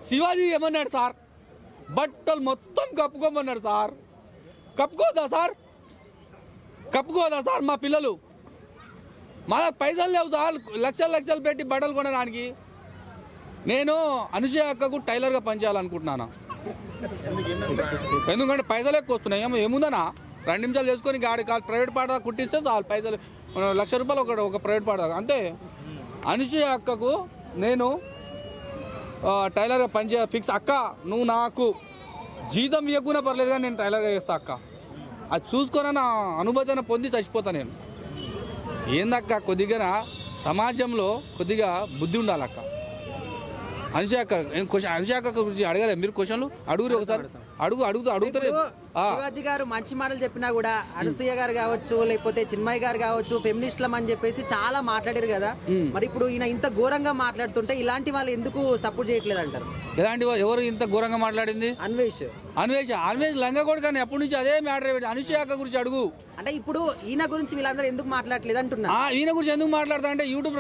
శివాజీ ఏమన్నాడు సార్, బట్టలు మొత్తం కప్పుకోమన్నాడు సార్. కప్పుకోదా సార్? కప్పుకోదా సార్? మా పిల్లలు మా పైసలు లేవు సార్, లక్షలు లక్షలు పెట్టి బట్టలు కొనడానికి. నేను అనుసూయ అక్కకు టైలర్గా పనిచేయాలనుకుంటున్నాను. ఎందుకంటే పైసలు ఎక్కువ వస్తున్నాయి. ఏముందనా 2 నిమిషాలు చేసుకొని గాడి కాదు ప్రైవేట్ పాట కుట్టిస్తే చాలు, పైసలు ₹1,00,000 ఒక ప్రైవేట్ పాట అంతే. అనుసూయ అక్కకు నేను టైలర్గా పనిచేయ ఫిక్స్. అక్క నువ్వు నాకు జీతం ఇవ్వకుండా పర్లేదు కానీ నేను టైలర్గా చేస్తా అక్క. అది చూసుకొని నా అనుభూతిని పొంది చచ్చిపోతా నేను. ఏందక్క కొద్దిగా సమాజంలో కొద్దిగా బుద్ధి ఉండాలి అక్క. అనుసూయ అక్క గురించి అడగలే మీరు? క్వశ్చన్లు అడుగురు ఒకసారి, అడుగుతారు. శివాజీ గారు మంచి మాటలు చెప్పినా కూడా అనసూయ గారు కావచ్చు, లేకపోతే చిన్మయ్య గారు కావచ్చు, ఫెమినిస్ట్లం అని చెప్పేసి చాలా మాట్లాడారు కదా. మరి ఇప్పుడు ఈయన ఇంత ఘోరంగా మాట్లాడుతుంటే ఇలాంటి వాళ్ళు ఎందుకు సపోర్ట్ చేయట్లేదు అంటారు? ఇలాంటి ఎవరు ఇంత ఘోరంగా మాట్లాడింది? అన్వేష్ లంగా కూడా కానీ అప్పటి నుంచి అదే మ్యాటర్. అనుసూయ అక్క గురించి అడుగు. అంటే ఇప్పుడు ఈయన గురించి వీళ్ళందరూ ఎందుకు మాట్లాడలేదు అంటున్నా. ఈయన గురించి ఎందుకు మాట్లాడతా అంటే యూట్యూబ్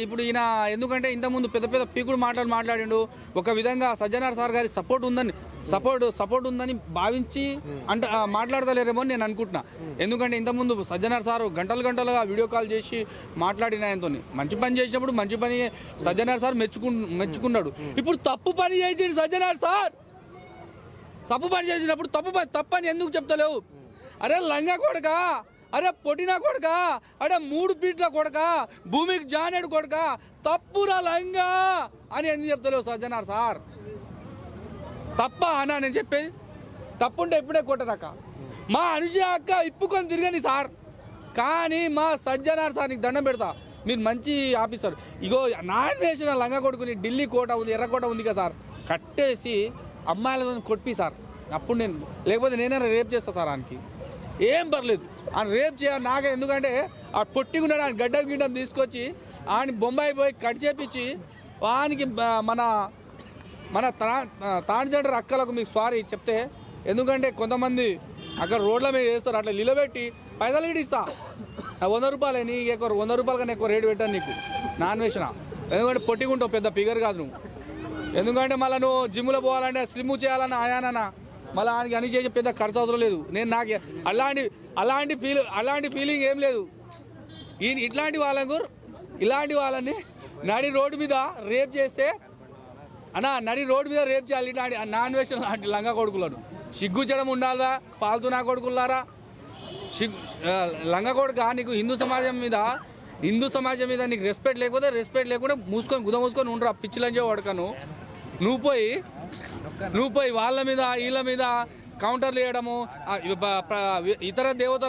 ఇప్పుడు ఈయన ఎందుకంటే ఇంతకుముందు పెద్ద పెద్ద పీకుడు మాట్లాడిండు. ఒక విధంగా సజ్జనార్ సార్ గారి సపోర్ట్ ఉందని భావించి అంటే మాట్లాడతలేరేమో అని నేను అనుకుంటున్నా. ఎందుకంటే ఇంతకుముందు సజ్జనార్ సార్ గంటలుగా వీడియో కాల్ చేసి మాట్లాడిన ఆయనతో మంచి పని చేసినప్పుడు మంచి పని సజ్జనార్ సార్ మెచ్చుకున్నాడు. ఇప్పుడు తప్పు పని చేసిండు సజ్జనార్ సార్. తప్పు పని చేసినప్పుడు తప్పని ఎందుకు చెప్తలేవు? అరే లంగా కొడక, అరే పొట్టినా కొడక, అరే 3 ఫీట్ల కొడక, భూమికి జానేడు కొడక, తప్పురా లంగా అని ఎందుకు చెప్తలేవు సజ్జనార్ సార్? తప్ప అన్నా నేను చెప్పేది? తప్పుంటే ఇప్పుడే కొట్టరాక. మా అనుసూయ అక్క ఇప్పుకొని తిరగని సార్, కానీ మా సజ్జనార్ సార్ నీకు దండం పెడతా, మీరు మంచి ఆఫీసర్. ఇగో నాన్ వేసిన లంగా కొడుకుని ఢిల్లీ కోట ఉంది, ఎర్రకోట ఉంది కదా సార్, కట్టేసి అమ్మాయిలను కొట్టిపి సార్. అప్పుడు నేను లేకపోతే నేనైనా రేప్ చేస్తా సార్. ఆయనకి ఏం పర్లేదు, ఆయన రేప్ చేయాలి నాకే. ఎందుకంటే ఆ పొట్టిగున్నాడు, ఆయన గడ్డం తీసుకొచ్చి ఆయన బొంబాయి పోయి కట్ చేపించి వానికి మన ట్రాన్స్జెండర్ అక్కలకు మీకు సారీ చెప్తే, ఎందుకంటే కొంతమంది అక్కడ రోడ్ల మీద చేస్తారు, అట్లా నిలబెట్టి పైసలు గిడి ఇస్తా. ₹100 నీకు ఎక్కువ ₹100 కన్నా ఎక్కువ రేటు పెట్టాను నీకు నాన్ వేసిన. ఎందుకంటే పొట్టిగుంటావు, పెద్ద ఫిగర్ కాదు నువ్వు. ఎందుకంటే మళ్ళీ నువ్వు జిమ్లో పోవాలంటే స్లిమ్ చేయాలన్న ఆయానన్నా మళ్ళీ ఆయనకి అని చేసే పెద్ద ఖర్చు అవసరం లేదు. నేను నాకు అలాంటి ఫీలింగ్ ఏం లేదు. ఇట్లాంటి వాళ్ళని నడి రోడ్డు మీద రేప్ చేస్తే నడి రోడ్డు మీద రేప్ చేయాలి ఇట్లాంటి నాన్ వేషన్ లాంటి లంగా కొడుకులను. సిగ్గుచ్చడం ఉండాలా పాల్తూ నా కొడుకులారా? లంగా కొడుక నీకు హిందూ సమాజం మీద నీకు రెస్పెక్ట్ లేకుండా మూసుకొని ఉండరా పిచ్చిలంజే వాడుకను. నువ్వు పోయి వాళ్ళ మీద వీళ్ళ మీద కౌంటర్లు వేయడము, ఇతర దేవతల